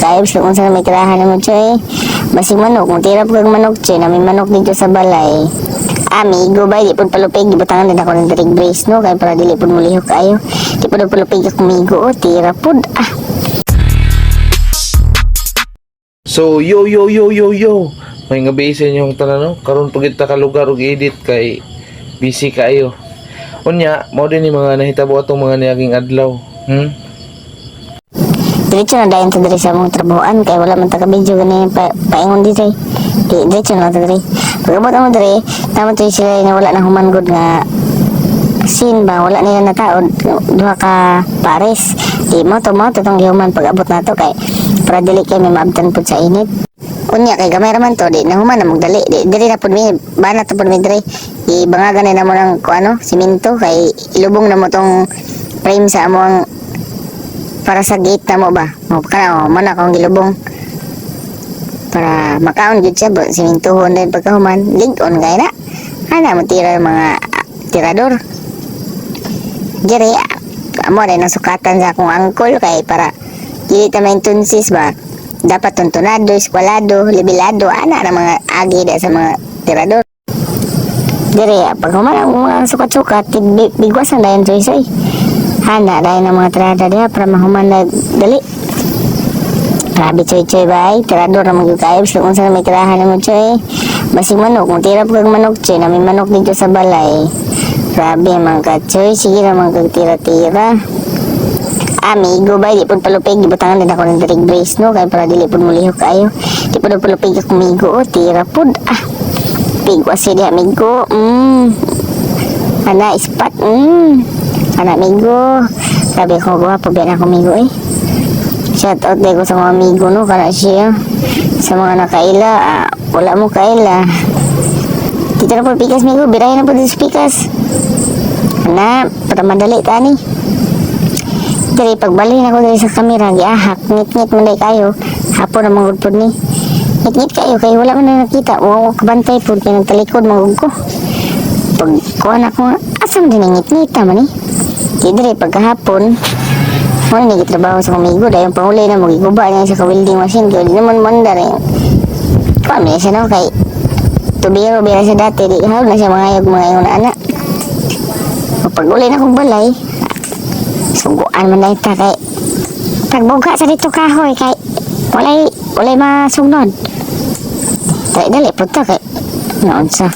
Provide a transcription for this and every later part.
Kaya gusto kung saan may tirahan mo, Choy. Basig manok, kung tira po kang manok, Choy, na may manok dito sa balay. Amigo ba, di po palupig, gibutangan din ako ng direct brace, no? Kaya para dili po mulihok kayo. Di po palupig ako migo, tira po. So, yo. May nga base yung tanan, no? Karon pagit ka lugar og edit kay busy kayo. Unya, mo din yung mga nahitabo atong mga niyaging adlaw. Diretso na dayon sa diri sa mong trabahoan kaya wala man taga-video gani paingon diri. Diretso na diri. Pagabot mo diri, tama to sila na wala na human good nga scene ba, wala nila nataod duha ka pares. Di mo to tong gihuman pag-abot nato kay para dili kay may maabtan pud sa init. Unya kay gamay raman to di na human na magdali. Diri na pud mi bana to pud mi diri. Ibangagan na mo ng kuano, simento kay ilubong na mo tong frame sa among para sa gate na mo ba? Mo kana man akong gilubong. Para makaon gid siya ba simintuhon din pagkahuman, lig-on kay na. Ana mo tira mga tirador. Diri amo rin ang sukatan sa akong angkol kay para dili ta maintunsis ba. Dapat tuntunado, eskwalado, libilado, ana na mga agi da sa mga tirador. Diri pag human ang mga sukat-sukat, bigwas ang dayon soy-soy. Hana dahil ng mga tirada diha para mahuman na dali. Grabe choy bay, tirador na magkakaib so kung saan may tirahan mo choy. Basig manok, kung tira po kang manok choy, na may manok dito sa balay. Grabe mga choy, sige na mga tira-tira. Amigo ba, di po palupig, gibutangan din ako ng direct brace, no? Kaya para dili po mulihok kayo. Di po palupig ako migo, tira po. Pigwasi di amigo, ana ispat, anak amigo, sabi ko gwapo biyan ako amigo shout out din ko sa mga amigo no, kana siya sa mga nakaila, wala mo kaila dito na po pikas amigo, birahin na po dito pikas ana, para madali tani diri pagbalhin ako diri sa kamera, giahak, ngit-ngit manday kayo hapon na mga udpod ni ngit-ngit kayo, kayo wala man na nakita o kabantay po, kaya nagtalikod mga ko pag kuhan ako, asam din ang ngit-ngita man diri pagkahapon mo ni gitrabaho sa kumigo dahil panguli na magiguba niya sa ka-welding machine kaya di naman mandar kami siya no kay tubiro-bira siya dati di hawag na siya mga yung anak pag-uli na kong balay suguan man na ita kay tagbuga sa dito kahoy kay walay masugnod dali puto kay noon sa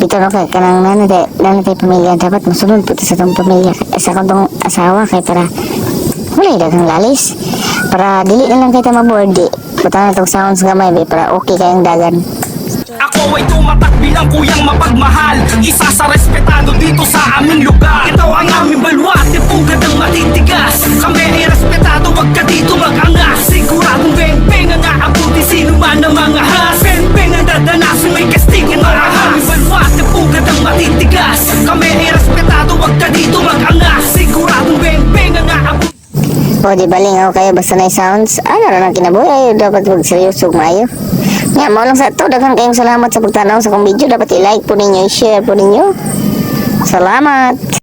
ito no kay kanang nanay pamilya dapat masunod po sa itong pamilya sa kantong asawa kay para wala dagang lalis para dili na lang kita mabordi butang na itong sounds gamay para okay kayang dagan. Ako ay tumatak bilang kuyang mapagmahal, isa sa respetado dito sa aming lugar. Ito ang aming baluarte, pugad ang matitigas. Kami ay respetado, wag ka dito mag-angas. Siguradong beng-beng ang aabuti, sino man ang mga has. Beng-beng ang dadanasin, may kastigin marahas. Aming baluarte, pugad ang matitigas. Kami ay respetado, wag ka dito mag-angas. Siguradong beng-beng ang aabuti. O di baling ako kayo basta na sounds ano na lang kinabuhi ayo dapat mag seryoso maayo nga mo lang sa to daghan kayong salamat sa pagtanaw sa kong video dapat i-like po ninyo i-share po ninyo salamat.